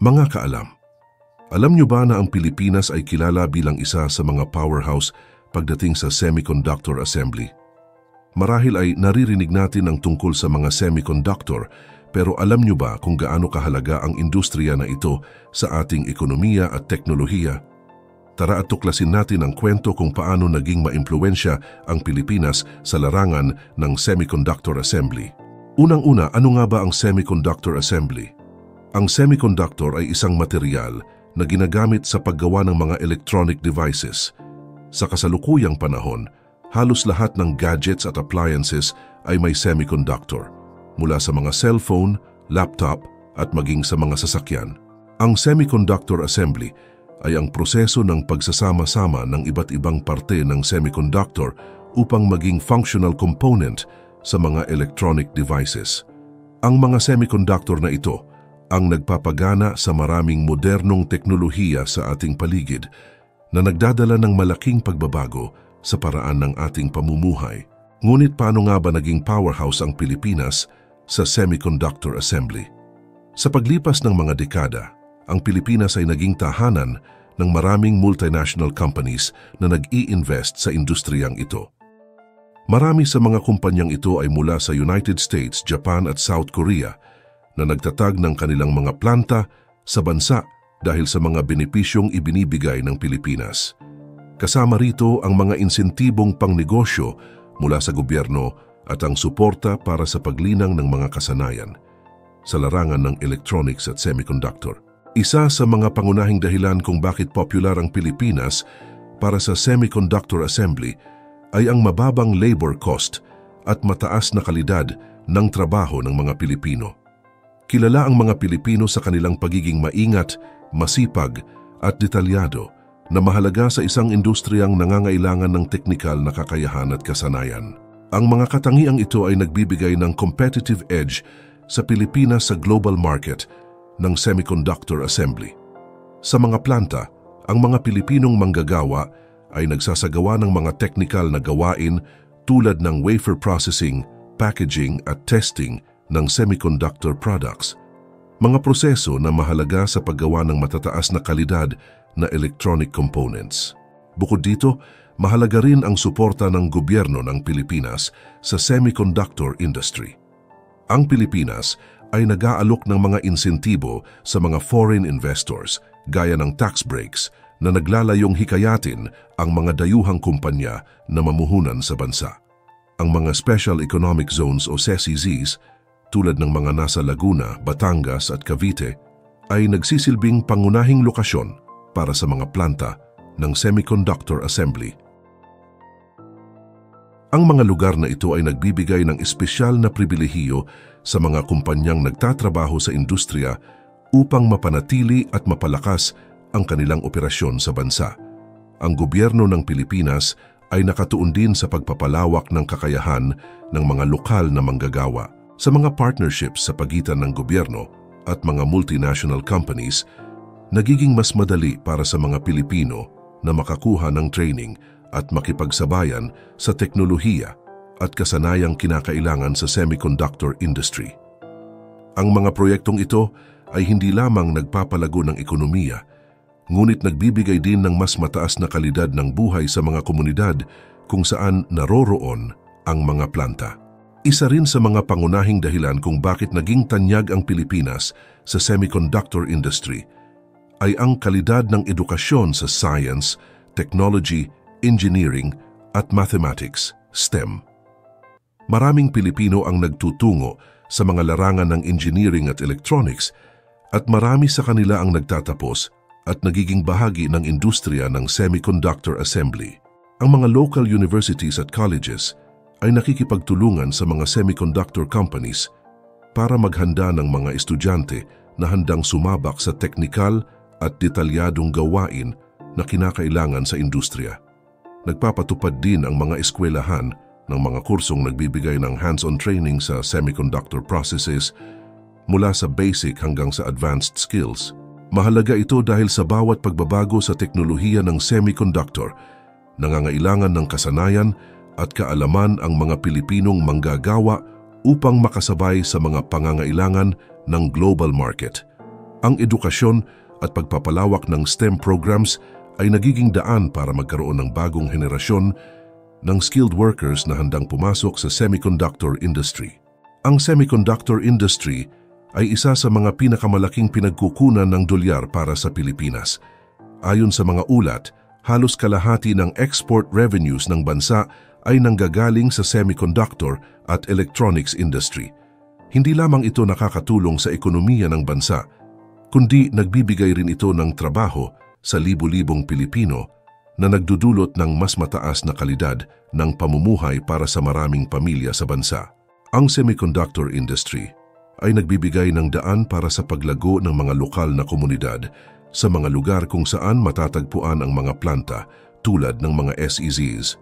Mga kaalam, alam niyo ba na ang Pilipinas ay kilala bilang isa sa mga powerhouse pagdating sa semiconductor assembly? Marahil ay naririnig natin ang tungkol sa mga semiconductor, pero alam niyo ba kung gaano kahalaga ang industriya na ito sa ating ekonomiya at teknolohiya? Tara at tuklasin natin ang kwento kung paano naging maimpluwensya ang Pilipinas sa larangan ng semiconductor assembly. Unang-una, ano nga ba ang semiconductor assembly? Ang semiconductor ay isang material na ginagamit sa paggawa ng mga electronic devices. Sa kasalukuyang panahon, halos lahat ng gadgets at appliances ay may semiconductor, mula sa mga cellphone, laptop at maging sa mga sasakyan. Ang semiconductor assembly ay ang proseso ng pagsasama-sama ng iba't ibang parte ng semiconductor upang maging functional component sa mga electronic devices. Ang mga semiconductor na ito ang nagpapagana sa maraming modernong teknolohiya sa ating paligid na nagdadala ng malaking pagbabago sa paraan ng ating pamumuhay. Ngunit paano nga ba naging powerhouse ang Pilipinas sa semiconductor assembly? Sa paglipas ng mga dekada, ang Pilipinas ay naging tahanan ng maraming multinational companies na nag-i-invest sa industriyang ito. Marami sa mga kumpanyang ito ay mula sa United States, Japan at South Korea na nagtatag ng kanilang mga planta sa bansa dahil sa mga benepisyong ibinibigay ng Pilipinas. Kasama rito ang mga insentibong pangnegosyo mula sa gobyerno at ang suporta para sa paglinang ng mga kasanayan sa larangan ng electronics at semiconductor. Isa sa mga pangunahing dahilan kung bakit popular ang Pilipinas para sa semiconductor assembly ay ang mababang labor cost at mataas na kalidad ng trabaho ng mga Pilipino. Kilala ang mga Pilipino sa kanilang pagiging maingat, masipag at detalyado na mahalaga sa isang industriyang nangangailangan ng teknikal na kakayahan at kasanayan. Ang mga katangiang ito ay nagbibigay ng competitive edge sa Pilipinas sa global market ng semiconductor assembly. Sa mga planta, ang mga Pilipinong manggagawa ay nagsasagawa ng mga teknikal na gawain tulad ng wafer processing, packaging at testing ng semiconductor products. Mga proseso na mahalaga sa paggawa ng matataas na kalidad na electronic components. Bukod dito, mahalaga rin ang suporta ng gobyerno ng Pilipinas sa semiconductor industry. Ang Pilipinas ay nag-aalok ng mga insentibo sa mga foreign investors gaya ng tax breaks na naglalayong hikayatin ang mga dayuhang kumpanya na mamuhunan sa bansa. Ang mga Special Economic Zones o SEZs tulad ng mga nasa Laguna, Batangas at Cavite ay nagsisilbing pangunahing lokasyon para sa mga planta ng semiconductor assembly. Ang mga lugar na ito ay nagbibigay ng espesyal na pribilehiyo sa mga kumpanyang nagtatrabaho sa industriya upang mapanatili at mapalakas ang kanilang operasyon sa bansa. Ang gobyerno ng Pilipinas ay nakatuon din sa pagpapalawak ng kakayahan ng mga lokal na manggagawa. Sa mga partnerships sa pagitan ng gobyerno at mga multinational companies, nagiging mas madali para sa mga Pilipino na makakuha ng training at makipagsabayan sa teknolohiya at kasanayang kinakailangan sa semiconductor industry. Ang mga proyektong ito ay hindi lamang nagpapalago ng ekonomiya, ngunit nagbibigay din ng mas mataas na kalidad ng buhay sa mga komunidad kung saan naroroon ang mga planta. Isa rin sa mga pangunahing dahilan kung bakit naging tanyag ang Pilipinas sa semiconductor industry ay ang kalidad ng edukasyon sa science, technology, engineering at mathematics, STEM. Maraming Pilipino ang nagtutungo sa mga larangan ng engineering at electronics at marami sa kanila ang nagtatapos at nagiging bahagi ng industriya ng semiconductor assembly. Ang mga local universities at colleges ay nakikipagtulungan sa mga semiconductor companies para maghanda ng mga estudyante na handang sumabak sa teknikal at detalyadong gawain na kinakailangan sa industriya. Nagpapatupad din ang mga eskwelahan ng mga kursong nagbibigay ng hands-on training sa semiconductor processes mula sa basic hanggang sa advanced skills. Mahalaga ito dahil sa bawat pagbabago sa teknolohiya ng semiconductor, nangangailangan ng kasanayan at kaalaman ang mga Pilipinong manggagawa upang makasabay sa mga pangangailangan ng global market. Ang edukasyon at pagpapalawak ng STEM programs ay nagiging daan para magkaroon ng bagong henerasyon ng skilled workers na handang pumasok sa semiconductor industry. Ang semiconductor industry ay isa sa mga pinakamalaking pinagkukunan ng dolyar para sa Pilipinas. Ayon sa mga ulat, halos kalahati ng export revenues ng bansa ay nanggagaling sa semiconductor at electronics industry. Hindi lamang ito nakakatulong sa ekonomiya ng bansa, kundi nagbibigay rin ito ng trabaho sa libu-libong Pilipino na nagdudulot ng mas mataas na kalidad ng pamumuhay para sa maraming pamilya sa bansa. Ang semiconductor industry ay nagbibigay ng daan para sa paglago ng mga lokal na komunidad sa mga lugar kung saan matatagpuan ang mga planta tulad ng mga SEZs.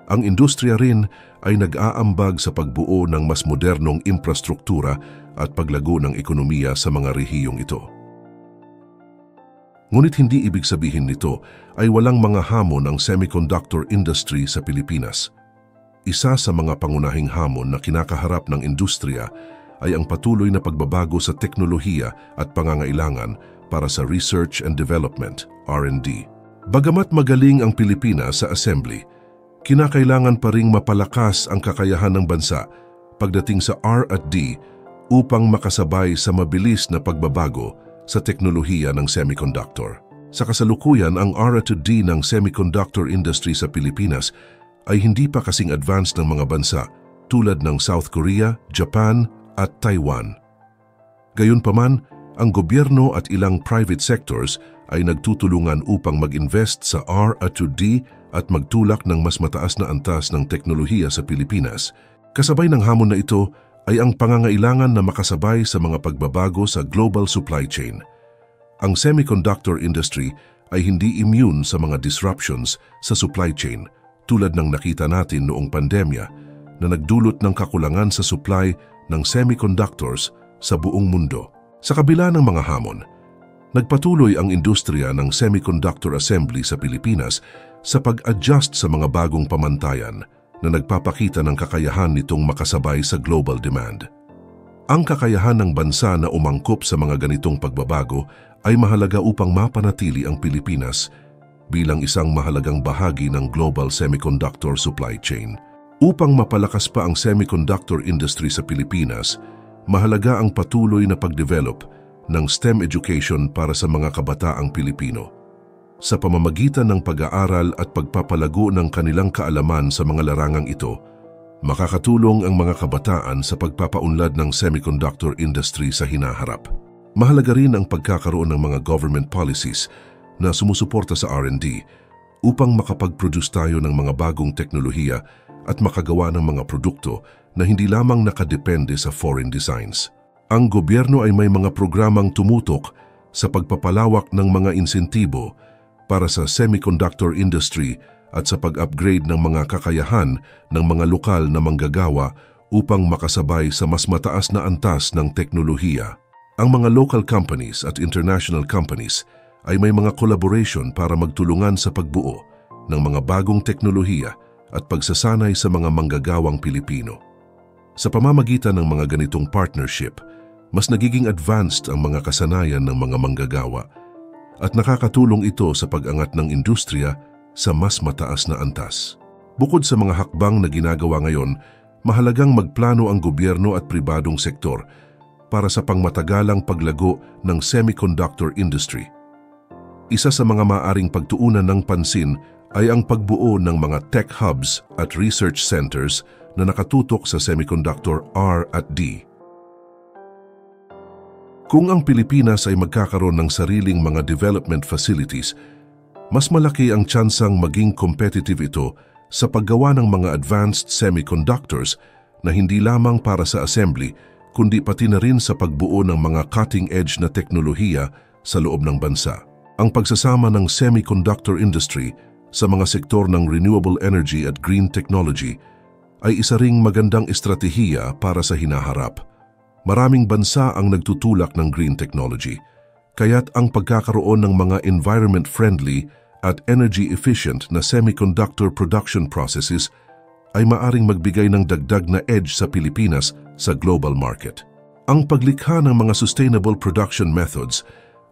Ang industriya rin ay nag-aambag sa pagbuo ng mas modernong infrastruktura at paglago ng ekonomiya sa mga rehiyong ito. Ngunit hindi ibig sabihin nito ay walang mga hamon ang semiconductor industry sa Pilipinas. Isa sa mga pangunahing hamon na kinakaharap ng industriya ay ang patuloy na pagbabago sa teknolohiya at pangangailangan para sa research and development, R&D. Bagamat magaling ang Pilipinas sa assembly, kinakailangan pa ring mapalakas ang kakayahan ng bansa pagdating sa R&D upang makasabay sa mabilis na pagbabago sa teknolohiya ng semiconductor. Sa kasalukuyan, ang R&D ng semiconductor industry sa Pilipinas ay hindi pa kasing advanced ng mga bansa tulad ng South Korea, Japan at Taiwan. Gayunpaman, ang gobyerno at ilang private sectors ay nagtutulungan upang mag-invest sa R&D at magtulak ng mas mataas na antas ng teknolohiya sa Pilipinas. Kasabay ng hamon na ito ay ang pangangailangan na makasabay sa mga pagbabago sa global supply chain. Ang semiconductor industry ay hindi immune sa mga disruptions sa supply chain tulad ng nakita natin noong pandemya na nagdulot ng kakulangan sa supply ng semiconductors sa buong mundo. Sa kabila ng mga hamon, nagpatuloy ang industriya ng semiconductor assembly sa Pilipinas sa pag-adjust sa mga bagong pamantayan na nagpapakita ng kakayahan nitong makasabay sa global demand. Ang kakayahan ng bansa na umangkop sa mga ganitong pagbabago ay mahalaga upang mapanatili ang Pilipinas bilang isang mahalagang bahagi ng global semiconductor supply chain. Upang mapalakas pa ang semiconductor industry sa Pilipinas, mahalaga ang patuloy na pagdevelop ng STEM education para sa mga kabataang Pilipino. Sa pamamagitan ng pag-aaral at pagpapalago ng kanilang kaalaman sa mga larangang ito, makakatulong ang mga kabataan sa pagpapaunlad ng semiconductor industry sa hinaharap. Mahalaga rin ang pagkakaroon ng mga government policies na sumusuporta sa R&D upang makapag-produce tayo ng mga bagong teknolohiya at makagawa ng mga produkto na hindi lamang nakadepende sa foreign designs. Ang gobyerno ay may mga programang tumutok sa pagpapalawak ng mga insentibo para sa semiconductor industry at sa pag-upgrade ng mga kakayahan ng mga lokal na manggagawa upang makasabay sa mas mataas na antas ng teknolohiya. Ang mga local companies at international companies ay may mga collaboration para magtulungan sa pagbuo ng mga bagong teknolohiya at pagsasanay sa mga manggagawang Pilipino. Sa pamamagitan ng mga ganitong partnership, mas nagiging advanced ang mga kasanayan ng mga manggagawa at nakakatulong ito sa pag-angat ng industriya sa mas mataas na antas. Bukod sa mga hakbang na ginagawa ngayon, mahalagang magplano ang gobyerno at pribadong sektor para sa pangmatagalang paglago ng semiconductor industry. Isa sa mga maaring pagtuunan ng pansin ay ang pagbuo ng mga tech hubs at research centers na nakatutok sa semiconductor R&D. Kung ang Pilipinas ay magkakaroon ng sariling mga development facilities, mas malaki ang tsansang maging competitive ito sa paggawa ng mga advanced semiconductors na hindi lamang para sa assembly, kundi pati na rin sa pagbuo ng mga cutting-edge na teknolohiya sa loob ng bansa. Ang pagsasama ng semiconductor industry sa mga sektor ng renewable energy at green technology ay isa ring magandang estratehiya para sa hinaharap. Maraming bansa ang nagtutulak ng green technology, kaya't ang pagkakaroon ng mga environment-friendly at energy-efficient na semiconductor production processes ay maaring magbigay ng dagdag na edge sa Pilipinas sa global market. Ang paglikha ng mga sustainable production methods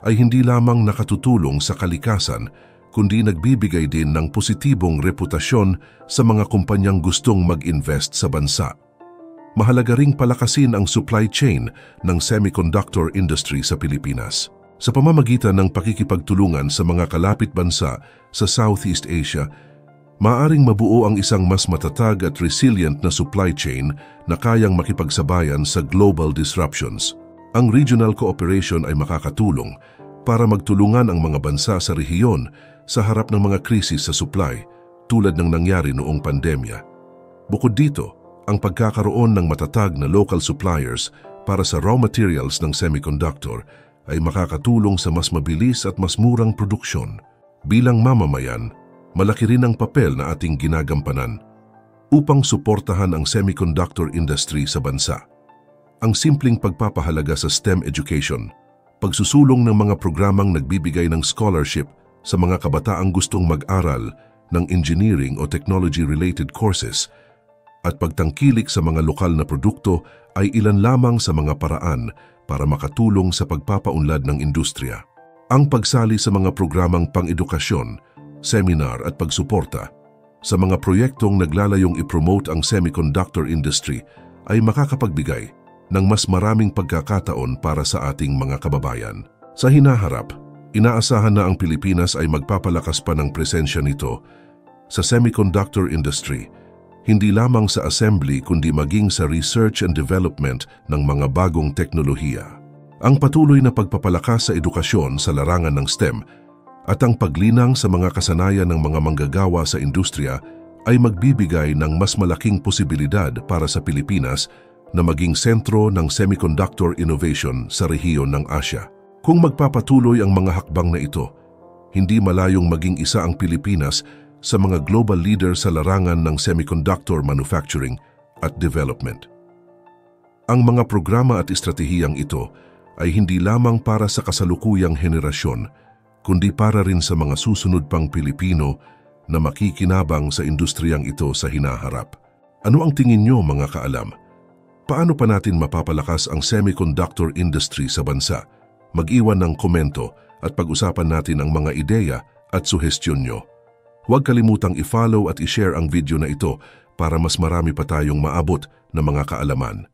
ay hindi lamang nakatutulong sa kalikasan, kundi nagbibigay din ng positibong reputasyon sa mga kumpanyang gustong mag-invest sa bansa. Mahalaga ring palakasin ang supply chain ng semiconductor industry sa Pilipinas. Sa pamamagitan ng pakikipagtulungan sa mga kalapit bansa sa Southeast Asia, maaaring mabuo ang isang mas matatag at resilient na supply chain na kayang makipagsabayan sa global disruptions. Ang regional cooperation ay makakatulong para magtulungan ang mga bansa sa rehiyon sa harap ng mga krisis sa supply tulad ng nangyari noong pandemya. Bukod dito, ang pagkakaroon ng matatag na local suppliers para sa raw materials ng semiconductor ay makakatulong sa mas mabilis at mas murang produksyon. Bilang mamamayan, malaki rin ang papel na ating ginagampanan upang suportahan ang semiconductor industry sa bansa. Ang simpleng pagpapahalaga sa STEM education, pagsusulong ng mga programang nagbibigay ng scholarship sa mga kabataang gustong mag-aral ng engineering o technology-related courses, at pagtangkilik sa mga lokal na produkto ay ilan lamang sa mga paraan para makatulong sa pagpapaunlad ng industriya. Ang pagsali sa mga programang pang-edukasyon, seminar at pagsuporta sa mga proyektong naglalayong i-promote ang semiconductor industry ay makakapagbigay ng mas maraming pagkakataon para sa ating mga kababayan. Sa hinaharap, inaasahan na ang Pilipinas ay magpapalakas pa ng presensya nito sa semiconductor industry, hindi lamang sa assembly kundi maging sa research and development ng mga bagong teknolohiya. Ang patuloy na pagpapalakas sa edukasyon sa larangan ng STEM at ang paglinang sa mga kasanayan ng mga manggagawa sa industriya ay magbibigay ng mas malaking posibilidad para sa Pilipinas na maging sentro ng semiconductor innovation sa rehiyon ng Asia. Kung magpapatuloy ang mga hakbang na ito, hindi malayong maging isa ang Pilipinas sa mga global leader sa larangan ng semiconductor manufacturing at development. Ang mga programa at estratehiyang ito ay hindi lamang para sa kasalukuyang henerasyon, kundi para rin sa mga susunod pang Pilipino na makikinabang sa industriyang ito sa hinaharap. Ano ang tingin nyo, mga kaalam? Paano pa natin mapapalakas ang semiconductor industry sa bansa? Mag-iwan ng komento at pag-usapan natin ang mga ideya at suhestyon nyo. Huwag kalimutang i-follow at i-share ang video na ito para mas marami pa tayong maabot na mga kaalaman.